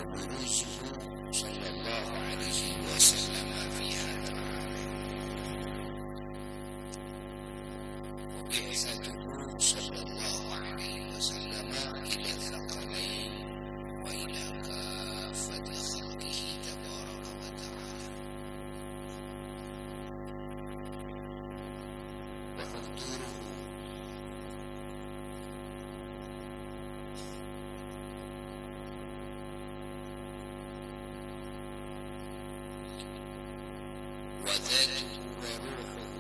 وبروزه صلى الله عليه وسلم في هذا العالم وبعثته صلى الله عليه وسلم إلى الثقلين وإلى كافة خلقه تبارك وتعالى وحضوره وذاته وروحه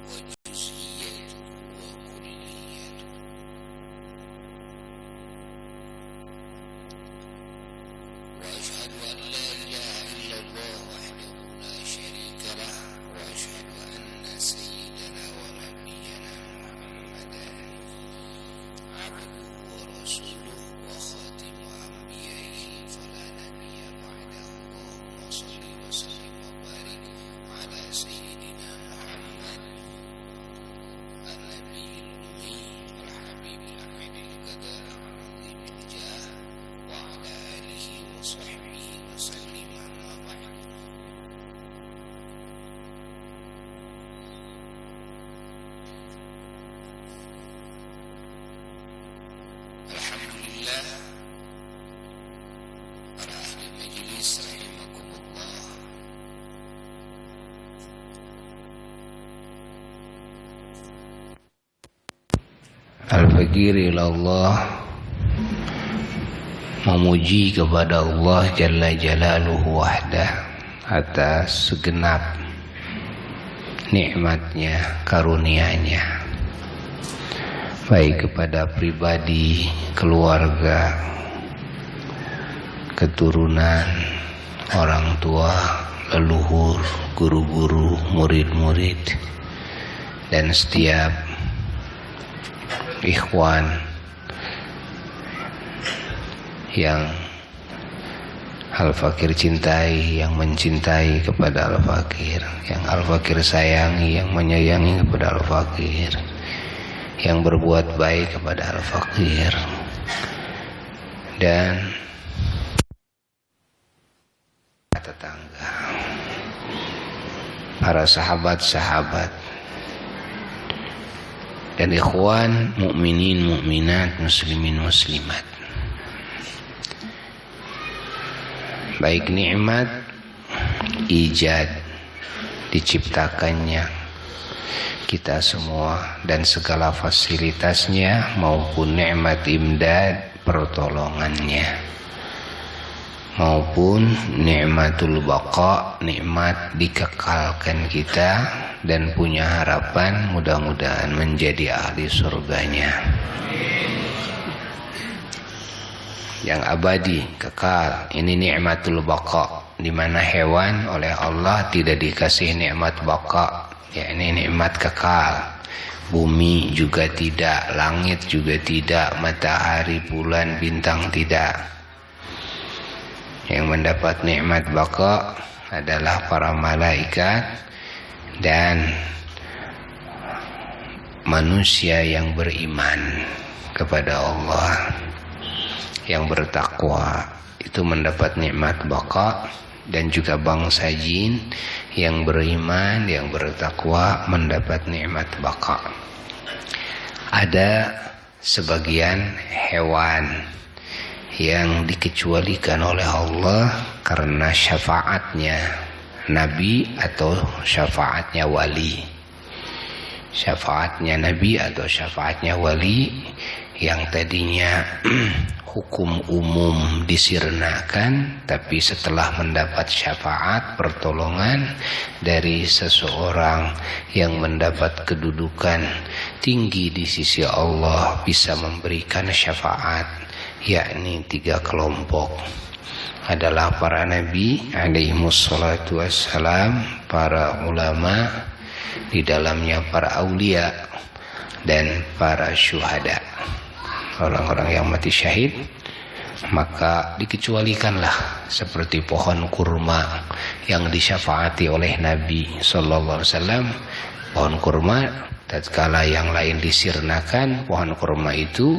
وجزئياته وكلياته وأشهد أن لا إله إلا الله وحده لا شريك له وأشهد أن سيدنا ونبينا محمدا عبده ورسوله وخاتم أنبيائه فلا نبي بعده اللهم صل وسلم وبارك على سيدنا محمد النبي الأمي الحبيب الأمين القدر العظيم الجاه وعلى آله وصحبه وسلم أما بعد Alhamdulillah para ahli majelis rahimakumullah. Al-Fakir ilallah, memuji kepada Allah Jalla Jalaluhu wahdah atas segenap nikmatnya, karunia-Nya, baik kepada pribadi, keluarga, keturunan, orang tua, leluhur, guru-guru, murid-murid, dan setiap ikhwan yang Al-Fakir cintai, yang mencintai kepada Al-Fakir, yang Al-Fakir sayangi, yang menyayangi kepada Al-Fakir, yang berbuat baik kepada Al-Fakir, dan tetangga, para sahabat-sahabat, dan ikhwan mukminin mukminat, muslimin muslimat. Baik nikmat ijad, diciptakannya kita semua dan segala fasilitasnya, maupun nikmat imdad, pertolongannya, maupun nikmatul baqa, nikmat dikekalkan kita dan punya harapan mudah-mudahan menjadi ahli surganya yang abadi, kekal. Ini nikmatul baqa, di mana hewan oleh Allah tidak dikasih nikmat baqa, yakni nikmat kekal. Bumi juga tidak, langit juga tidak, matahari, bulan, bintang tidak. Yang mendapat nikmat baqa adalah para malaikat dan manusia yang beriman kepada Allah, yang bertakwa, itu mendapat nikmat baqa. Dan juga bangsa jin yang beriman, yang bertakwa, mendapat nikmat baqa. Ada sebagian hewan yang dikecualikan oleh Allah karena syafaatnya Nabi atau syafaatnya wali. Syafaatnya Nabi atau syafaatnya wali yang tadinya hukum umum disirnakan, tapi setelah mendapat syafaat, pertolongan dari seseorang yang mendapat kedudukan tinggi di sisi Allah, bisa memberikan syafaat, yakni 3 kelompok. Adalah para nabi alaihimussalatu wassalam, para ulama, di dalamnya para aulia, dan para syuhada, orang-orang yang mati syahid. Maka dikecualikanlah seperti pohon kurma yang disyafaati oleh Nabi sallallahu alaihi wasallam. Pohon kurma tatkala yang lain disirnakan, pohon kurma itu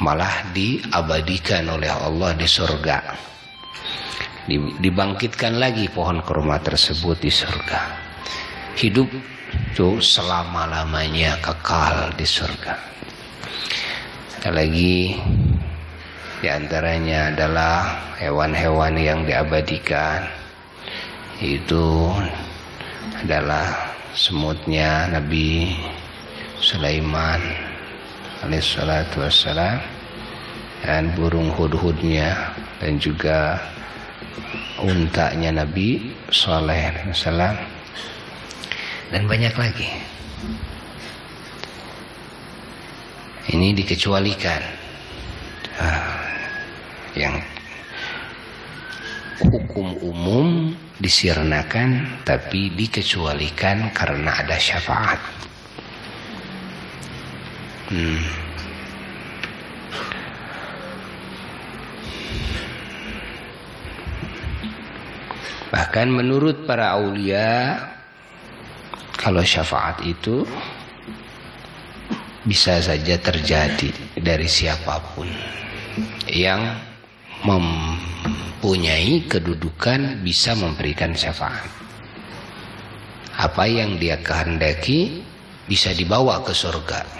malah diabadikan oleh Allah di surga. Dibangkitkan lagi pohon kurma tersebut di surga. Hidup tuh selama-lamanya kekal di surga. Ada lagi di antaranya adalah hewan-hewan yang diabadikan. Itu adalah semutnya Nabi Sulaiman alaihissalatu wassalam, dan burung hudhudnya, dan juga untanya Nabi Saleh alaihissalam, dan banyak lagi. Ini dikecualikan yang hukum umum disirnakan, tapi dikecualikan karena ada syafaat. Bahkan menurut para aulia, kalau syafaat itu bisa saja terjadi dari siapapun yang mempunyai kedudukan bisa memberikan syafaat. Apa yang dia kehendaki bisa dibawa ke surga.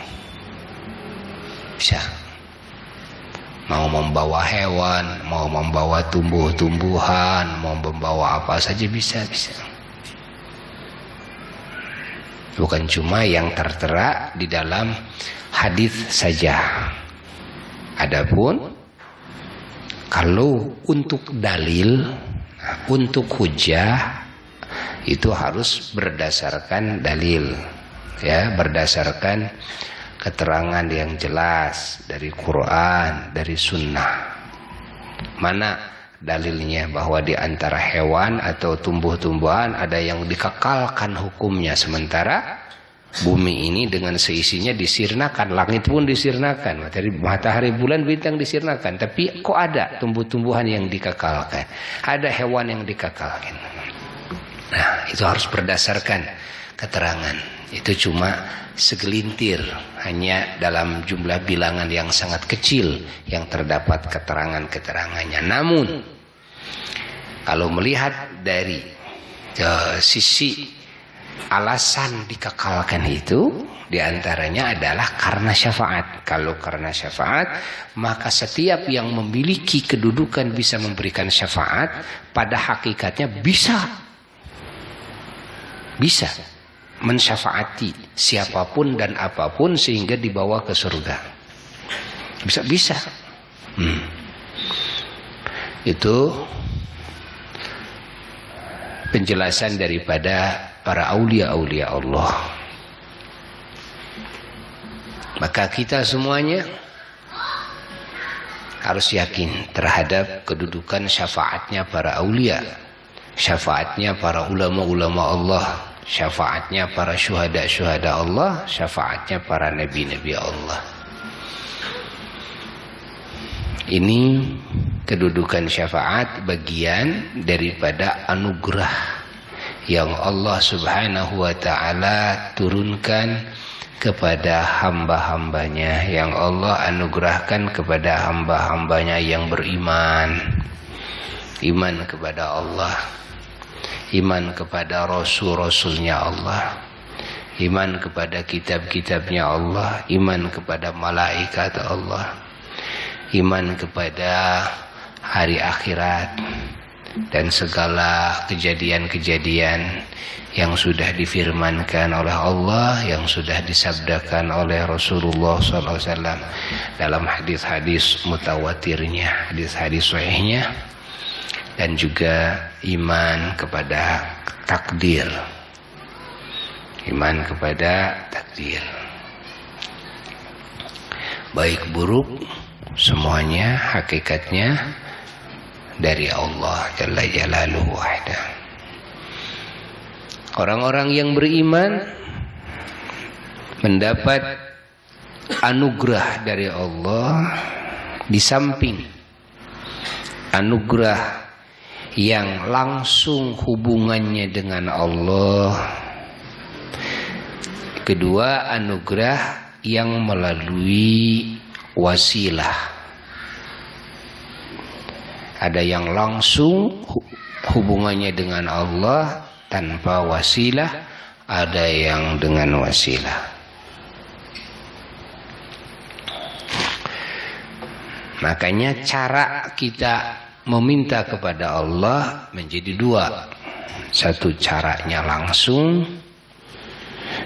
Bisa. Mau membawa hewan, mau membawa tumbuh-tumbuhan, mau membawa apa saja bisa. Bukan cuma yang tertera di dalam hadis saja. Adapun kalau untuk dalil, untuk hujah, itu harus berdasarkan dalil, ya, berdasarkan keterangan yang jelas dari Quran, dari Sunnah. Mana dalilnya bahwa di antara hewan atau tumbuh-tumbuhan ada yang dikekalkan hukumnya, sementara bumi ini dengan seisinya disirnakan, langit pun disirnakan, matahari, bulan, bintang disirnakan, tapi kok ada tumbuh-tumbuhan yang dikekalkan, ada hewan yang dikekalkan. Nah, itu harus berdasarkan keterangan. Itu cuma segelintir, hanya dalam jumlah bilangan yang sangat kecil yang terdapat keterangan-keterangannya. Namun kalau melihat dari sisi alasan dikekalkan itu, diantaranya adalah karena syafaat. Kalau karena syafaat, maka setiap yang memiliki kedudukan bisa memberikan syafaat, pada hakikatnya bisa mensyafaati siapapun dan apapun sehingga dibawa ke surga. Bisa. Itu penjelasan daripada para aulia-aulia Allah. Maka kita semuanya harus yakin terhadap kedudukan syafaatnya para aulia, syafaatnya para ulama-ulama Allah, syafaatnya para syuhada-syuhada Allah, syafaatnya para nabi-nabi Allah. Ini kedudukan syafaat bagian daripada anugerah yang Allah Subhanahu wa ta'ala turunkan kepada hamba-hambanya, yang Allah anugerahkan kepada hamba-hambanya yang beriman. Iman kepada Allah, iman kepada Rasul-Rasulnya Allah, iman kepada kitab-kitabnya Allah, iman kepada malaikat Allah, iman kepada hari akhirat, dan segala kejadian-kejadian yang sudah difirmankan oleh Allah, yang sudah disabdakan oleh Rasulullah SAW dalam hadis-hadis mutawatirnya, hadis-hadis sahihnya, dan juga iman kepada takdir, iman kepada takdir, baik buruk semuanya hakikatnya dari Allah Jalla Jalaluhu wahda. Orang-orang yang beriman mendapat anugerah dari Allah, di samping anugerah yang langsung hubungannya dengan Allah, kedua anugerah yang melalui wasilah. Ada yang langsung hubungannya dengan Allah tanpa wasilah, ada yang dengan wasilah. Makanya cara kita meminta kepada Allah menjadi dua. Satu caranya langsung,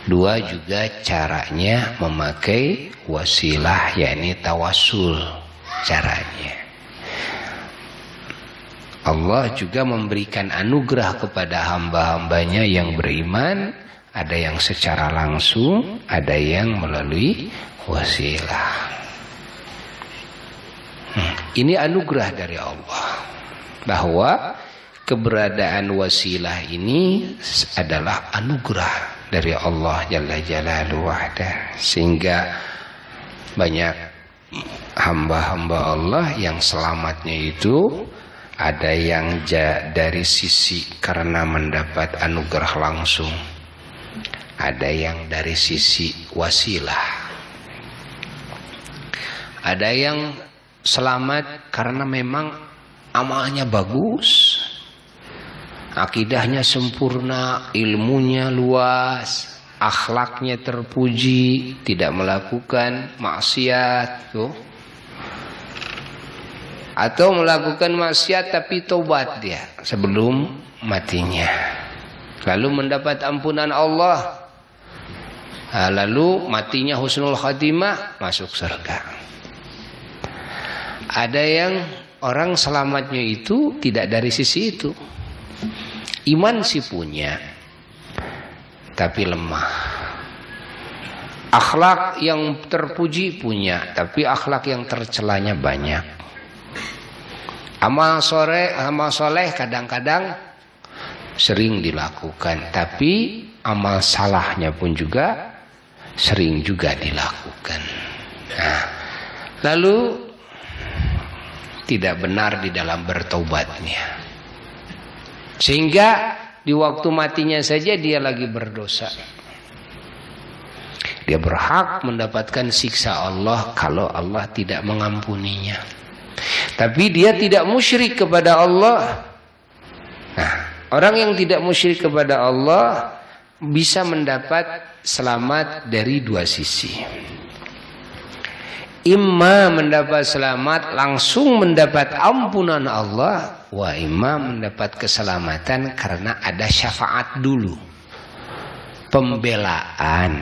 dua juga caranya memakai wasilah, yakni tawasul caranya. Allah juga memberikan anugerah kepada hamba-hambanya yang beriman, ada yang secara langsung, ada yang melalui wasilah. Ini anugerah dari Allah, bahwa keberadaan wasilah ini adalah anugerah dari Allah Jalla Jalaluhu wahda, sehingga banyak hamba-hamba Allah yang selamatnya itu ada yang dari sisi karena mendapat anugerah langsung, ada yang dari sisi wasilah, ada yang selamat karena memang amalnya bagus, akidahnya sempurna, ilmunya luas, akhlaknya terpuji, tidak melakukan maksiat tuh. Atau melakukan maksiat tapi tobat dia sebelum matinya, lalu mendapat ampunan Allah, lalu matinya husnul khatimah, masuk surga. Ada yang orang selamatnya itu tidak dari sisi itu. Iman sih punya, tapi lemah. Akhlak yang terpuji punya, tapi akhlak yang tercelanya banyak. Amal soleh kadang-kadang sering dilakukan, tapi amal salahnya pun juga sering juga dilakukan. Nah, lalu tidak benar di dalam bertaubatnya, sehingga di waktu matinya saja dia lagi berdosa. Dia berhak mendapatkan siksa Allah kalau Allah tidak mengampuninya. Tapi dia tidak musyrik kepada Allah. Nah, orang yang tidak musyrik kepada Allah bisa mendapat selamat dari dua sisi. Imma mendapat selamat langsung mendapat ampunan Allah, wa imma mendapat keselamatan karena ada syafaat dulu, pembelaan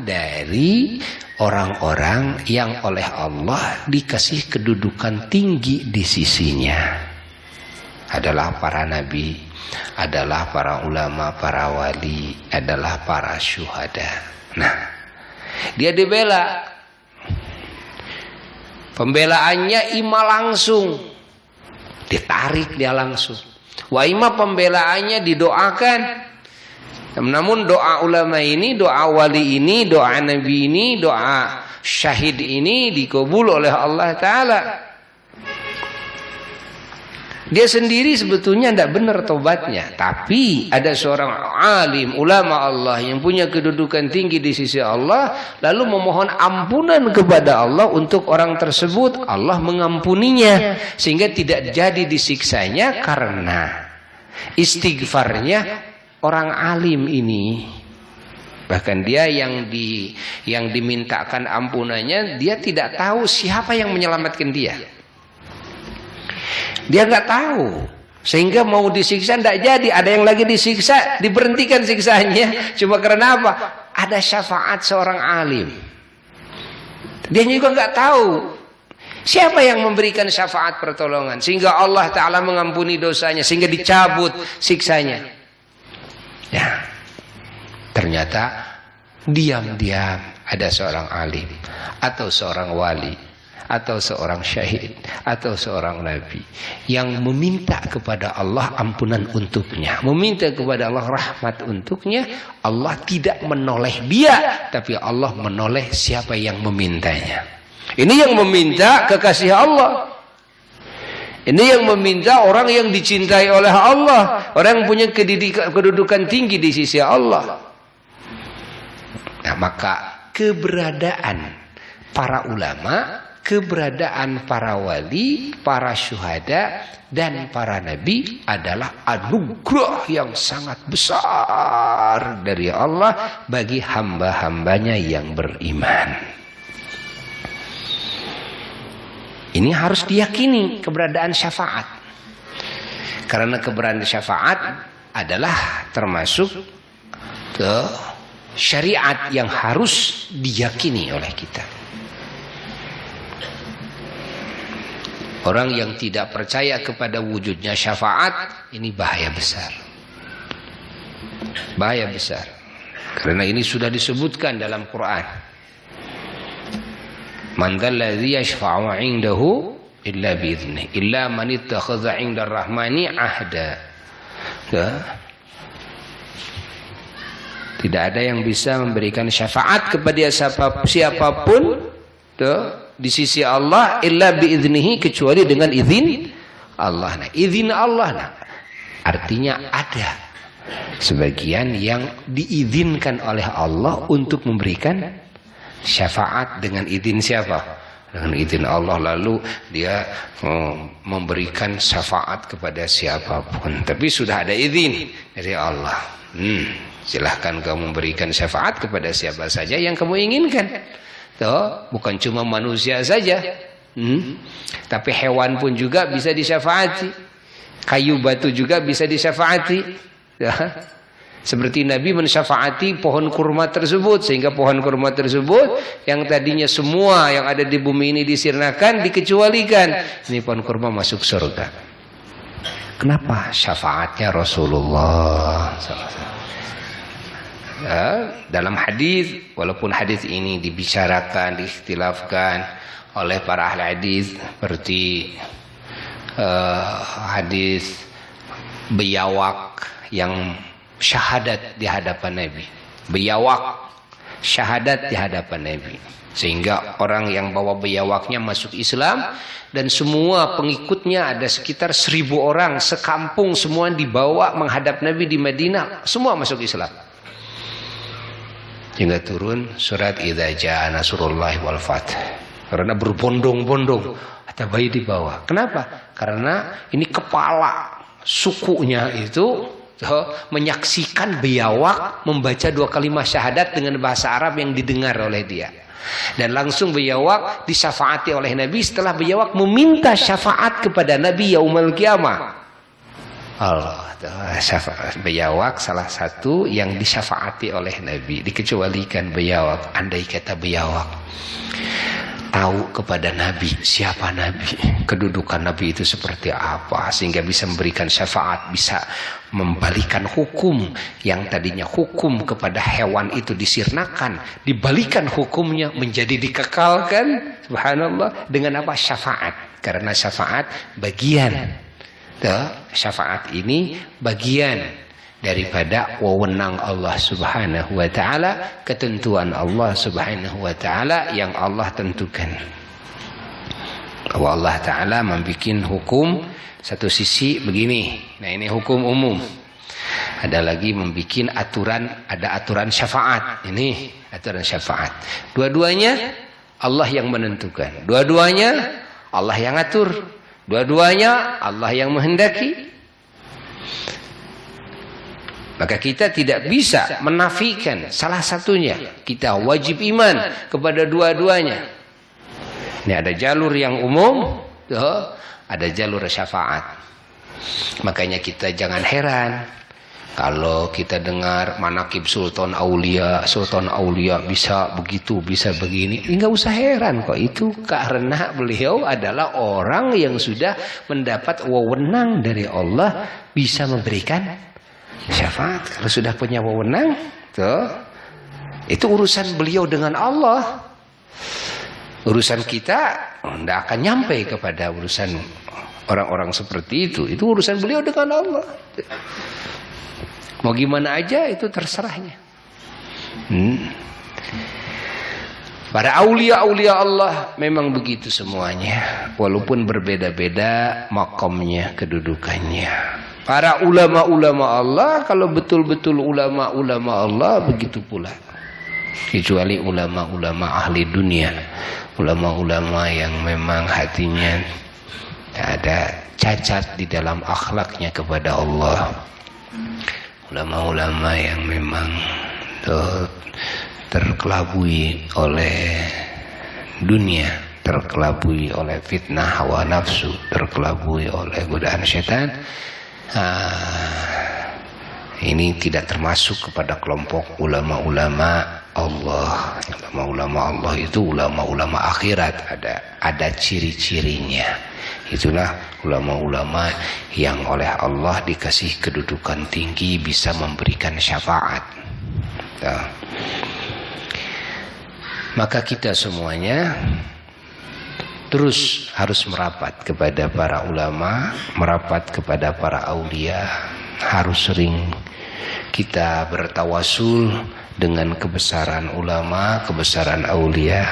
dari orang-orang yang oleh Allah dikasih kedudukan tinggi di sisinya, adalah para nabi, adalah para ulama, para wali, adalah para syuhada. Nah, dia dibela, pembelaannya ima langsung, ditarik dia langsung. Wa ima pembelaannya didoakan. Namun doa ulama ini, doa wali ini, doa nabi ini, doa syahid ini dikabul oleh Allah Ta'ala. Dia sendiri sebetulnya tidak benar tobatnya, tapi ada seorang alim, ulama Allah yang punya kedudukan tinggi di sisi Allah, lalu memohon ampunan kepada Allah untuk orang tersebut, Allah mengampuninya sehingga tidak jadi disiksanya karena istighfarnya orang alim ini. Bahkan dia yang dimintakan ampunannya, dia tidak tahu siapa yang menyelamatkan dia. Dia nggak tahu, sehingga mau disiksa tidak jadi. Ada yang lagi disiksa, diberhentikan siksanya. Cuma karena apa? Ada syafaat seorang alim. Dia juga nggak tahu siapa yang memberikan syafaat pertolongan, sehingga Allah Ta'ala mengampuni dosanya, sehingga dicabut siksanya. Ya, ternyata diam-diam ada seorang alim atau seorang wali atau seorang syahid atau seorang nabi yang meminta kepada Allah ampunan untuknya, meminta kepada Allah rahmat untuknya. Allah tidak menoleh dia, tapi Allah menoleh siapa yang memintanya. Ini yang meminta kekasih Allah, ini yang meminta orang yang dicintai oleh Allah, orang yang punya kedudukan tinggi di sisi Allah. Nah, maka keberadaan para ulama, keberadaan para wali, para syuhada, dan para nabi adalah anugerah yang sangat besar dari Allah bagi hamba-hambanya yang beriman. Ini harus diyakini keberadaan syafaat. Karena keberadaan syafaat adalah termasuk ke syariat yang harus diyakini oleh kita. Orang yang tidak percaya kepada wujudnya syafaat, ini bahaya besar. Bahaya besar. Karena ini sudah disebutkan dalam Quran. Man dzalladzi yashfa'u 'indahu illa bi'idznihi illa man ittakhadha 'inda ar-rahmani 'ahda. Tidak ada yang bisa memberikan syafaat kepada siapapun di sisi Allah illa biiznihi, kecuali dengan izin Allah. Nah, izin Allah artinya ada sebagian yang diizinkan oleh Allah untuk memberikan syafaat dengan izin siapa? Dengan izin Allah, lalu dia memberikan syafaat kepada siapapun. Tapi sudah ada izin dari Allah. Silahkan kamu memberikan syafaat kepada siapa saja yang kamu inginkan. Tuh, bukan cuma manusia saja. Tapi hewan pun juga bisa disyafaati. Kayu batu juga bisa disyafaati. Seperti Nabi mensyafaati pohon kurma tersebut, sehingga pohon kurma tersebut yang tadinya semua yang ada di bumi ini disirnakan, dikecualikan. Ini pohon kurma masuk surga. Kenapa? Syafaatnya Rasulullah SAW. Dalam hadis, walaupun hadis ini dibicarakan, diikhtilafkan oleh para ahli hadis, seperti hadis biawak yang syahadat di hadapan Nabi, biawak syahadat di hadapan Nabi, sehingga orang yang bawa biawaknya masuk Islam, dan semua pengikutnya ada sekitar 1000 orang sekampung, semua dibawa menghadap Nabi di Madinah, semua masuk Islam. Hingga turun surat Idza Jaa Nasrullahi wal Fath. Karena berbondong-bondong ada bayi di bawah. Kenapa? Karena ini kepala sukunya itu menyaksikan biawak membaca 2 kalimat syahadat dengan bahasa Arab yang didengar oleh dia. Dan langsung biawak disyafaati oleh Nabi setelah biawak meminta syafaat kepada Nabi yaumul qiyamah. Allah, syafaat biawak salah satu yang disyafaati oleh Nabi. Dikecualikan biawak. Andai kata biawak tahu kepada Nabi siapa Nabi, kedudukan Nabi itu seperti apa, sehingga bisa memberikan syafaat, bisa membalikan hukum yang tadinya hukum kepada hewan itu disirnakan, dibalikan hukumnya menjadi dikekalkan. Subhanallah. Dengan apa? Syafaat. Karena syafaat bagian. Syafaat ini bagian daripada wewenang Allah Subhanahu wa taala, ketentuan Allah Subhanahu wa taala yang Allah tentukan. Bahwa Allah taala membuat hukum satu sisi begini. Nah, ini hukum umum. Ada lagi membuat aturan, ada aturan syafaat. Ini aturan syafaat. Dua-duanya Allah yang menentukan. Dua-duanya Allah yang atur. Dua-duanya Allah yang menghendaki. Maka kita tidak bisa menafikan salah satunya. Kita wajib iman kepada dua-duanya. Ini ada jalur yang umum, ada jalur syafaat. Makanya kita jangan heran kalau kita dengar manaqib Sultan Aulia bisa begitu, bisa begini. Enggak usah heran kok, itu karena beliau adalah orang yang sudah mendapat wewenang dari Allah bisa memberikan syafaat. Kalau sudah punya wewenang, itu urusan beliau dengan Allah. Urusan kita tidak akan nyampe kepada urusan orang-orang seperti itu. Itu urusan beliau dengan Allah. Mau gimana aja itu terserahnya. Para aulia-aulia Allah memang begitu semuanya. Walaupun berbeda-beda makamnya, kedudukannya. Para ulama-ulama Allah, kalau betul-betul ulama-ulama Allah begitu pula. kecuali ulama-ulama ahli dunia, ulama-ulama yang memang hatinya ada cacat di dalam akhlaknya kepada Allah, ulama-ulama yang memang terkelabui oleh dunia, terkelabui oleh fitnah hawa nafsu, terkelabui oleh godaan syaitan. Ini tidak termasuk kepada kelompok ulama-ulama Allah. Ulama-ulama Allah itu ulama-ulama akhirat, ada ciri-cirinya. Itulah ulama-ulama yang oleh Allah dikasih kedudukan tinggi, bisa memberikan syafaat. Maka kita semuanya terus harus merapat kepada para ulama, merapat kepada para aulia. Harus sering kita bertawasul dengan kebesaran ulama, kebesaran aulia.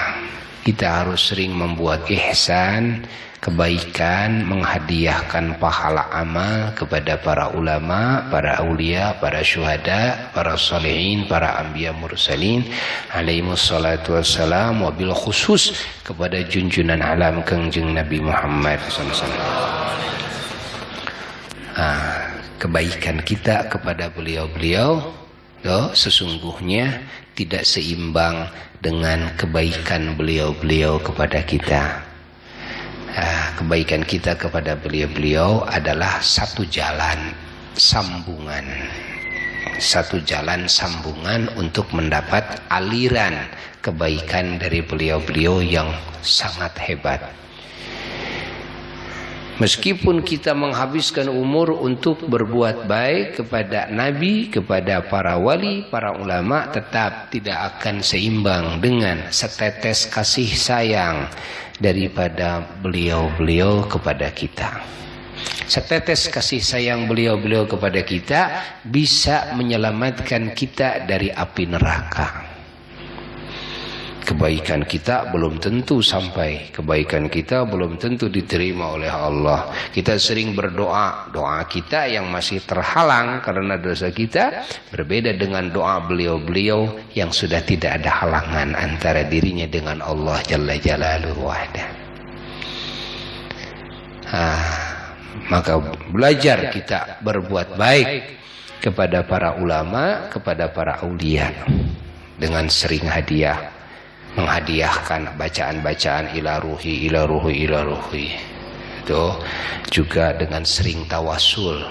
Kita harus sering membuat ihsan, kebaikan, menghadiahkan pahala amal kepada para ulama, para aulia, para syuhada, para salihin, para anbiya mursalin alaihimus salatu wassalam, wabil khusus kepada junjunan alam Kangjeng Nabi Muhammad SAW. Kebaikan kita kepada beliau-beliau sesungguhnya tidak seimbang dengan kebaikan beliau-beliau kepada kita. Kebaikan kita kepada beliau-beliau adalah satu jalan sambungan, satu jalan sambungan untuk mendapat aliran kebaikan dari beliau-beliau yang sangat hebat. Meskipun kita menghabiskan umur untuk berbuat baik kepada Nabi, kepada para wali, para ulama, tetap tidak akan seimbang dengan setetes kasih sayang daripada beliau-beliau kepada kita. Setetes kasih sayang beliau-beliau kepada kita bisa menyelamatkan kita dari api neraka. Kebaikan kita belum tentu sampai, kebaikan kita belum tentu diterima oleh Allah. Kita sering berdoa, doa kita yang masih terhalang karena dosa kita berbeda dengan doa beliau-beliau yang sudah tidak ada halangan antara dirinya dengan Allah Jalla Jalaluhu wahda. Maka belajar kita berbuat baik kepada para ulama, kepada para aulia dengan sering hadiah, menghadiahkan bacaan-bacaan ila ruhi itu juga dengan sering tawasul,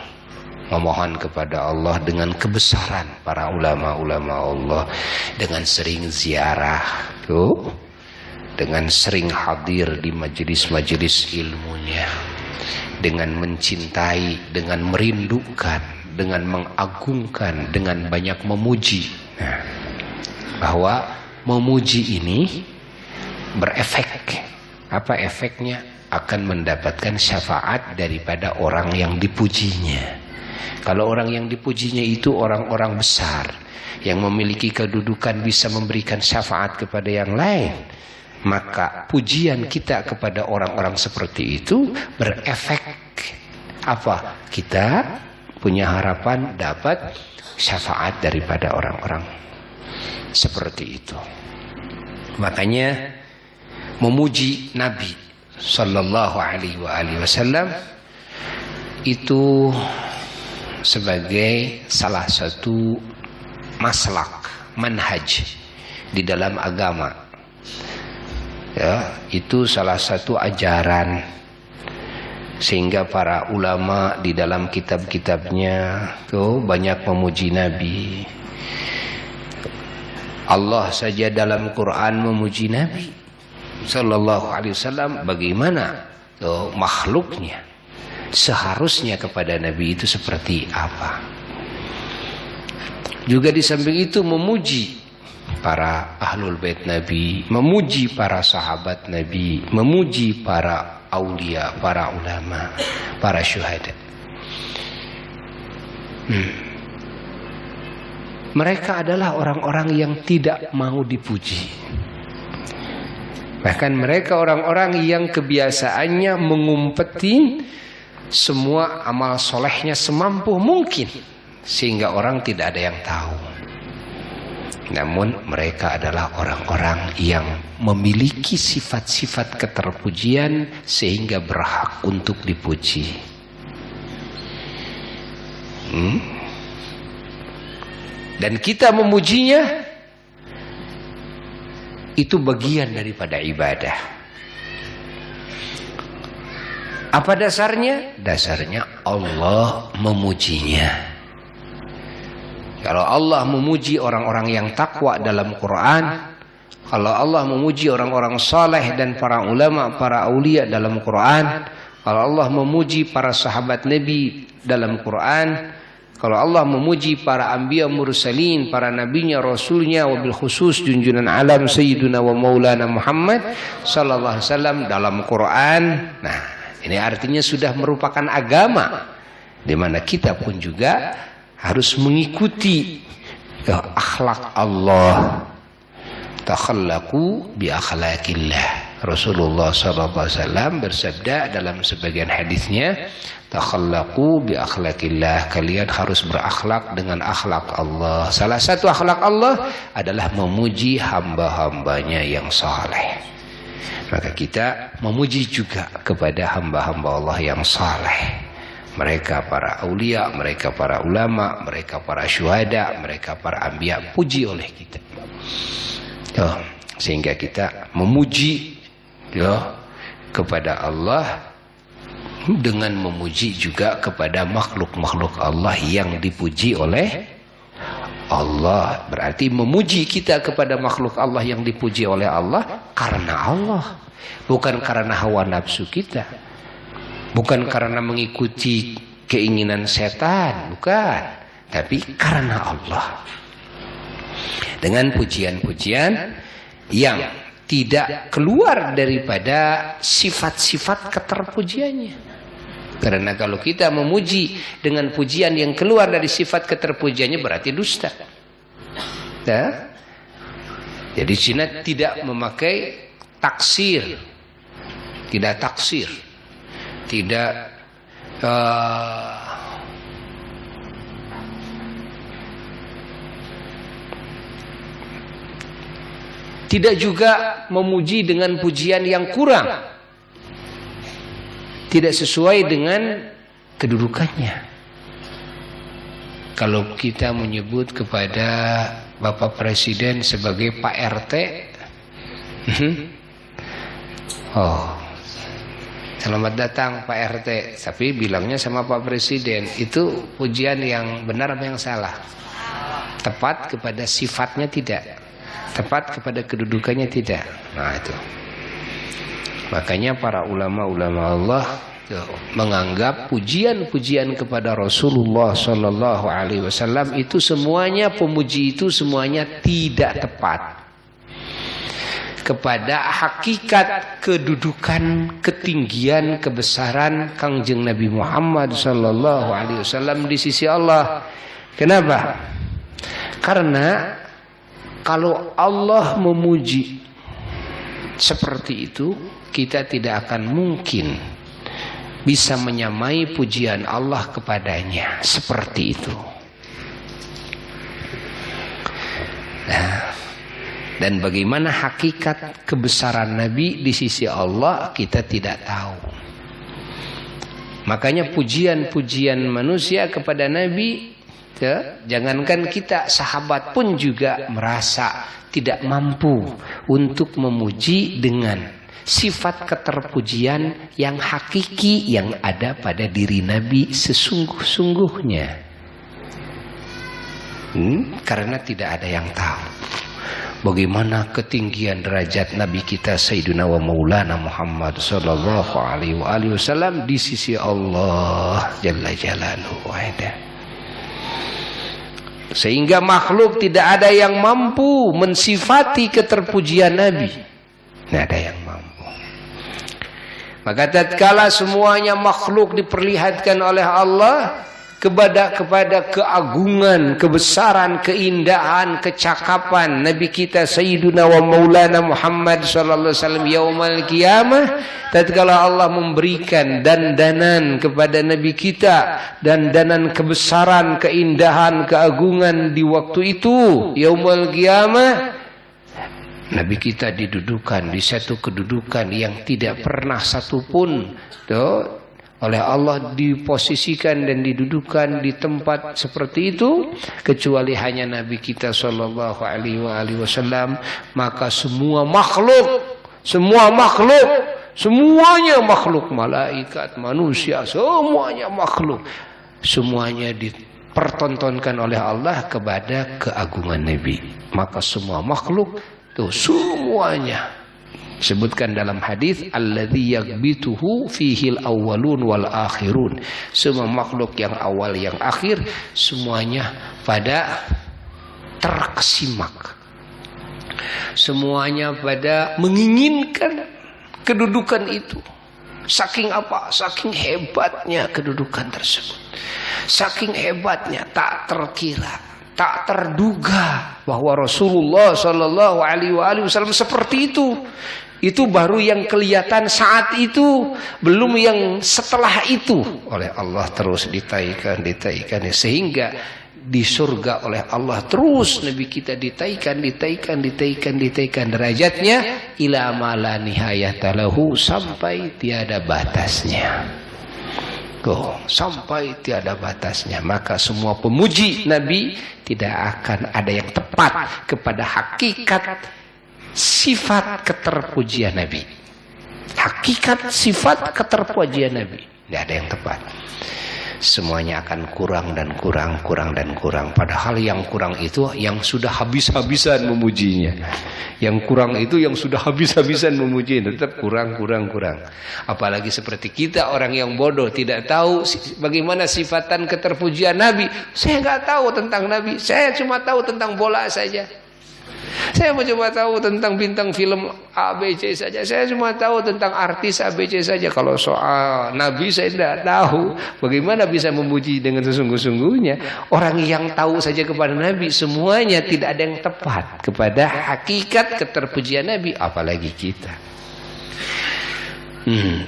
memohon kepada Allah dengan kebesaran para ulama-ulama Allah, dengan sering ziarah tuh, dengan sering hadir di majelis-majelis ilmunya, dengan mencintai, dengan merindukan, dengan mengagungkan, dengan banyak memuji. Bahwa memuji ini berefek. Apa efeknya? Akan mendapatkan syafaat daripada orang yang dipujinya. Kalau orang yang dipujinya itu orang-orang besar yang memiliki kedudukan bisa memberikan syafaat kepada yang lain, maka pujian kita kepada orang-orang seperti itu berefek apa? Kita punya harapan dapat syafaat daripada orang-orang seperti itu. Makanya memuji Nabi sallallahu alaihi wasallam itu sebagai salah satu maslak, manhaj di dalam agama. Ya, itu salah satu ajaran sehingga para ulama di dalam kitab-kitabnya tuh banyak memuji Nabi. Allah saja dalam Quran memuji Nabi sallallahu alaihi wasallam. Bagaimana makhluknya seharusnya kepada Nabi itu seperti apa? Juga di samping itu memuji para ahlul bait Nabi, memuji para sahabat Nabi, memuji para aulia, para ulama, para syuhada. Mereka adalah orang-orang yang tidak mau dipuji. Bahkan mereka orang-orang yang kebiasaannya mengumpetin semua amal solehnya semampu mungkin, sehingga orang tidak ada yang tahu. Namun mereka adalah orang-orang yang memiliki sifat-sifat keterpujian sehingga berhak untuk dipuji. Dan kita memujinya itu bagian daripada ibadah. Apa dasarnya? Dasarnya Allah memujinya. Kalau Allah memuji orang-orang yang takwa dalam Quran, kalau Allah memuji orang-orang saleh dan para ulama, para aulia dalam Quran, kalau Allah memuji para sahabat Nabi dalam Quran, kalau Allah memuji para anbiya mursalin, para nabinya, rasulnya, wabil khusus junjunan alam sayyiduna wa maulana Muhammad sallallahu alaihi wasallam dalam Quran. Nah, ini artinya sudah merupakan agama di mana kita pun juga harus mengikuti akhlak Allah. Takhallaqu bi akhlaqillah. Rasulullah SAW bersabda dalam sebagian hadisnya, takhallaqu bi akhlaqillah. Kalian harus berakhlak dengan akhlak Allah. Salah satu akhlak Allah adalah memuji hamba-hambanya yang saleh. Maka kita memuji juga kepada hamba-hamba Allah yang saleh. Mereka para aulia, mereka para ulama, mereka para syuhada, mereka para anbiya, puji oleh kita. Sehingga kita memuji kepada Allah dengan memuji juga kepada makhluk-makhluk Allah yang dipuji oleh Allah. Berarti memuji kita kepada makhluk Allah yang dipuji oleh Allah karena Allah, bukan karena hawa nafsu kita, bukan karena mengikuti keinginan setan, bukan, tapi karena Allah. Dengan pujian-pujian yang tidak keluar daripada sifat-sifat keterpujiannya. Karena kalau kita memuji dengan pujian yang keluar dari sifat keterpujiannya berarti dusta. Nah, jadi Cina tidak memakai taksir, tidak taksir, tidak tidak juga memuji dengan pujian yang kurang, tidak sesuai dengan kedudukannya. Kalau kita menyebut kepada Bapak Presiden sebagai Pak RT, selamat datang Pak RT, tapi bilangnya sama Pak Presiden, itu pujian yang benar apa yang salah? Tepat kepada sifatnya tidak, tepat kepada kedudukannya tidak. Nah itu. Makanya para ulama-ulama Allah menganggap pujian-pujian kepada Rasulullah Sallallahu Alaihi Wasallam itu semuanya, pemuji itu semuanya tidak tepat kepada hakikat kedudukan, ketinggian, kebesaran Kangjeng Nabi Muhammad Sallallahu Alaihi Wasallam di sisi Allah. Kenapa? Karena kalau Allah memuji seperti itu, kita tidak akan mungkin bisa menyamai pujian Allah kepadanya seperti itu. Nah, dan bagaimana hakikat kebesaran Nabi di sisi Allah kita tidak tahu. Makanya pujian-pujian manusia kepada Nabi, jangankan kita, sahabat pun juga merasa tidak mampu untuk memuji dengan sifat keterpujian yang hakiki yang ada pada diri Nabi sesungguh-sungguhnya. Karena tidak ada yang tahu bagaimana ketinggian derajat Nabi kita Sayyidina wa Maulana Muhammad sallallahu alaihi wasallam di sisi Allah Jalla Jalaluhu. Sehingga makhluk tidak ada yang mampu mensifati keterpujian Nabi. Tidak ada yang mampu. Maka tatkala semuanya makhluk diperlihatkan oleh Allah, kepada keagungan, kebesaran, keindahan, kecakapan Nabi kita Sayyiduna wa Maulana Muhammad sallallahu alaihi wasallam yaumul qiyamah, tatkala Allah memberikan dandanan kepada Nabi kita, dandanan kebesaran, keindahan, keagungan di waktu itu yaumul qiyamah, Nabi kita didudukan di satu kedudukan yang tidak pernah satupun oleh Allah diposisikan dan didudukan di tempat seperti itu kecuali hanya Nabi kita sallallahu alaihi wasallam. Maka semua makhluk, semuanya makhluk, malaikat, manusia, semuanya makhluk, semuanya dipertontonkan oleh Allah kepada keagungan Nabi. Maka semua makhluk tuh semuanya sebutkan dalam hadis alladzi yaghbituhu fihil awwalun wal akhirun. Semua makhluk yang awal yang akhir semuanya pada terkesimak. Semuanya pada menginginkan kedudukan itu. Saking apa? Saking hebatnya kedudukan tersebut. Saking hebatnya tak terkira, tak terduga bahwa Rasulullah Shallallahu Alaihi Wasallam seperti itu. Itu baru yang kelihatan saat itu, belum yang setelah itu. Oleh Allah terus ditaikan, sehingga di surga oleh Allah terus Nabi kita ditaikan derajatnya ila ma la nihayata lahu, sampai tiada batasnya. Sampai tiada batasnya. Maka semua pemuji Nabi tidak akan ada yang tepat kepada hakikat sifat keterpujian Nabi. Hakikat sifat keterpujian Nabi tidak ada yang tepat. Semuanya akan kurang dan kurang. Padahal yang kurang itu yang sudah habis-habisan memujinya. Yang kurang itu yang sudah habis-habisan memujinya. Tetap kurang. Apalagi seperti kita orang yang bodoh, tidak tahu bagaimana sifatan keterpujian Nabi. Saya nggak tahu tentang Nabi. Saya cuma tahu tentang bola saja. Saya cuma tahu tentang bintang film ABC saja. Saya cuma tahu tentang artis ABC saja. Kalau soal Nabi saya tidak tahu. Bagaimana bisa memuji dengan sesungguh-sungguhnya? Orang yang tahu saja kepada Nabi semuanya tidak ada yang tepat kepada hakikat keterpujian Nabi. Apalagi kita.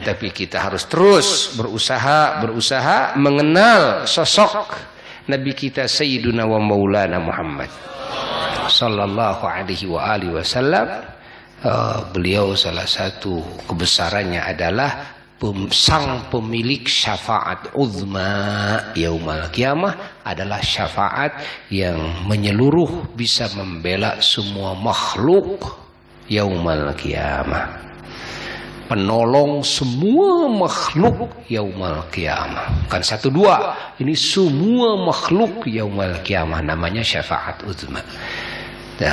Tapi kita harus terus berusaha mengenal sosok Nabi kita Sayyiduna wa Maulana Muhammad sallallahu alaihi wasallam. Beliau salah satu kebesarannya adalah sang pemilik syafaat uzma yaumal qiyamah, adalah syafaat yang menyeluruh bisa membela semua makhluk yaumal qiyamah, penolong semua makhluk yaumal qiyamah. Bukan satu dua, ini semua makhluk yaumal qiyamah, namanya syafaat uzma. Dan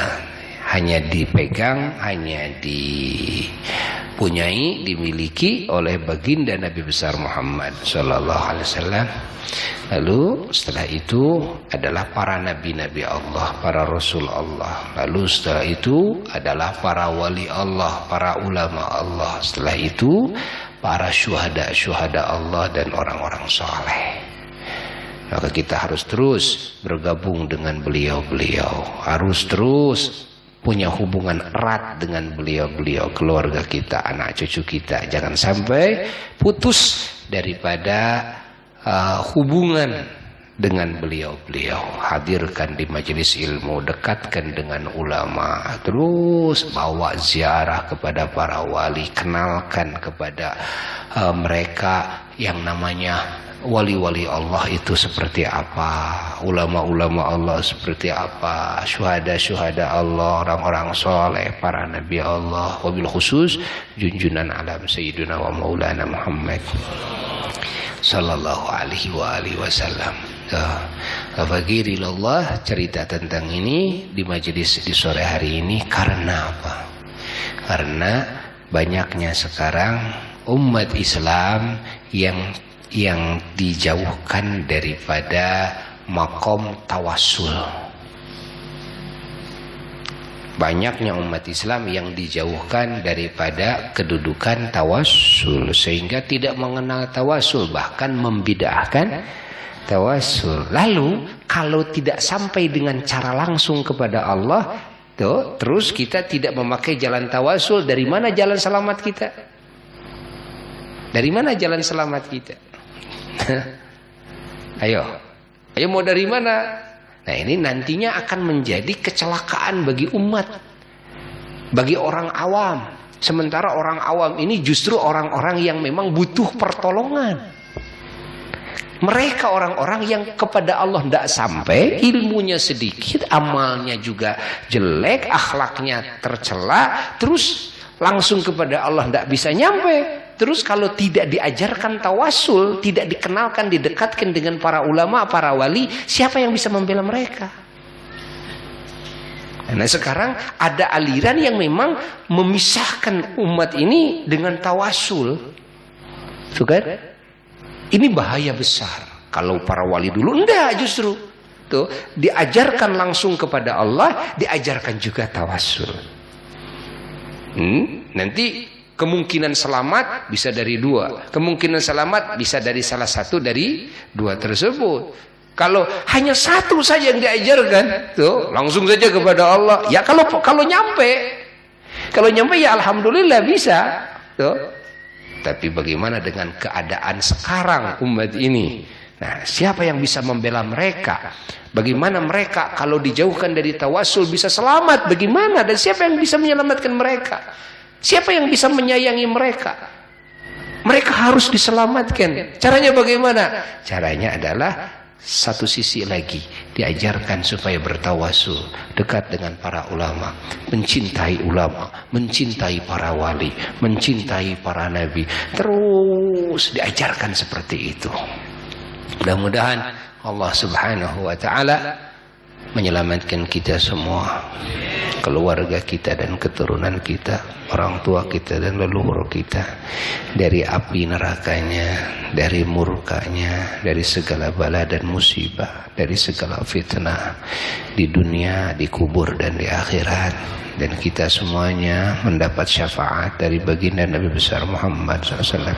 hanya dipegang, hanya dipunyai, dimiliki oleh baginda Nabi besar Muhammad sallallahu alaihi wasallam. Lalu setelah itu adalah para nabi-nabi Allah, para rasul Allah. Lalu setelah itu adalah para wali Allah, para ulama Allah. Setelah itu para syuhada Allah dan orang-orang saleh. Maka kita harus terus bergabung dengan beliau-beliau, harus terus punya hubungan erat dengan beliau-beliau, keluarga kita, anak cucu kita. Jangan sampai putus daripada hubungan dengan beliau-beliau. Hadirkan di majelis ilmu, dekatkan dengan ulama, terus bawa ziarah kepada para wali, kenalkan kepada mereka yang namanya wali-wali Allah itu seperti apa, ulama-ulama Allah seperti apa, syuhada-syuhada Allah, orang-orang soleh, para nabi Allah, wabil khusus junjunan alam Sayyidina wa Maulana Muhammad sallallahu alaihi wasallam. Fagirillah, cerita tentang ini di majelis di sore hari ini karena apa? Karena banyaknya sekarang umat Islam yang dijauhkan daripada makom tawassul. Banyaknya umat Islam yang dijauhkan daripada kedudukan tawassul, sehingga tidak mengenal tawassul, bahkan membid'ahkan Tawassul. Lalu kalau tidak sampai dengan cara langsung kepada Allah, tuh, terus kita tidak memakai jalan tawassul, dari mana jalan selamat kita? Dari mana jalan selamat kita? Ayo mau dari mana? Nah, ini nantinya akan menjadi kecelakaan bagi umat, bagi orang awam. Sementara orang awam ini justru orang-orang yang memang butuh pertolongan. Mereka orang-orang yang kepada Allah tidak sampai, ilmunya sedikit, amalnya juga jelek, akhlaknya tercela, terus langsung kepada Allah tidak bisa nyampe. Terus kalau tidak diajarkan tawassul, tidak dikenalkan, didekatkan dengan para ulama, para wali, siapa yang bisa membela mereka? Nah, sekarang ada aliran yang memang memisahkan umat ini dengan tawassul. Tuh kan? Ini bahaya besar. Kalau para wali dulu enggak, justru tuh diajarkan langsung kepada Allah, diajarkan juga tawassul. Nanti kemungkinan selamat bisa dari dua. Kemungkinan selamat bisa dari salah satu dari dua tersebut. Kalau hanya satu saja yang diajarkan, tuh langsung saja kepada Allah. Ya kalau nyampe ya alhamdulillah bisa. Tuh. Tapi bagaimana dengan keadaan sekarang umat ini? Nah, siapa yang bisa membela mereka? Bagaimana mereka kalau dijauhkan dari tawassul bisa selamat? Bagaimana? Dan siapa yang bisa menyelamatkan mereka? Siapa yang bisa menyayangi mereka? Mereka harus diselamatkan. Caranya bagaimana? Caranya adalah satu sisi lagi, diajarkan supaya bertawassul, dekat dengan para ulama, mencintai ulama, mencintai para wali, mencintai para nabi. Terus diajarkan seperti itu. Mudah-mudahan Allah Subhanahu wa taala menyelamatkan kita semua, keluarga kita dan keturunan kita, orang tua kita dan leluhur kita dari api nerakanya, dari murkanya, dari segala bala dan musibah, dari segala fitnah di dunia, di kubur dan di akhirat. Dan kita semuanya mendapat syafaat dari baginda Nabi besar Muhammad SAW,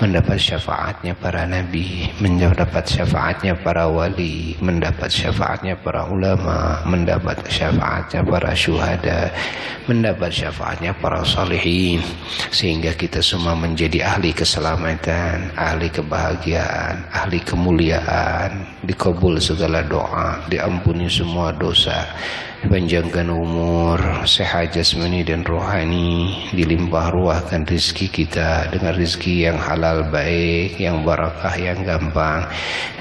mendapat syafaatnya para nabi, mendapat syafaatnya para wali, mendapat syafaatnya para ulama, mendapat syafaatnya para syuhada, mendapat syafaatnya para salihin, sehingga kita semua menjadi ahli keselamatan, ahli kebahagiaan, ahli kemuliaan, dikabul segala doa, diampuni semua dosa, dipanjangkan umur, sehat jasmani dan rohani, dilimpah ruahkan rizki kita dengan rizki yang halal baik, yang barakah, yang gampang,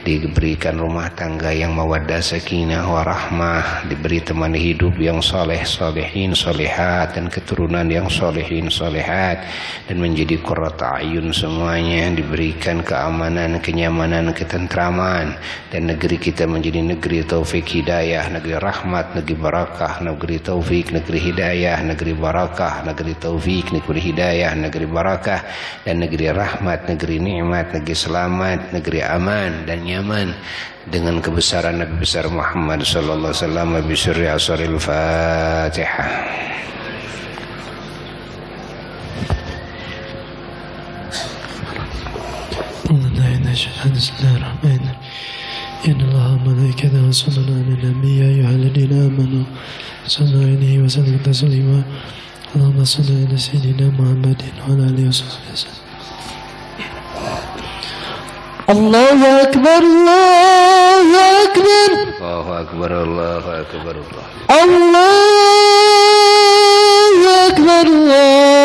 diberikan rumah tangga yang mawaddah sakinah warahmah, diberi teman hidup yang soleh, solehin, solehat, dan keturunan yang solehin, solehat, dan menjadi qurrata ayun semuanya, diberikan keamanan, kenyamanan, ketentraman, dan negeri kita menjadi negeri taufik hidayah, negeri rahmat, negeri barakah, negeri taufik, negeri hidayah, negeri barakah, negeri taufik, negeri hidayah, negeri barakah, dan negeri rahmat, negeri nikmat, negeri selamat, negeri aman dan nyaman, dengan kebesaran Nabi besar Muhammad sallallahu alaihi wasallam. Bisyurri asril Fatihah. إن الله وملائكته يصلون على النبي يا أيها الذين آمنوا صلوا عليه وسلموا تسليما اللهم صل على سيدنا محمد وعلى آله وصحبه وسلم. الله أكبر الله أكبر الله أكبر الله أكبر الله أكبر الله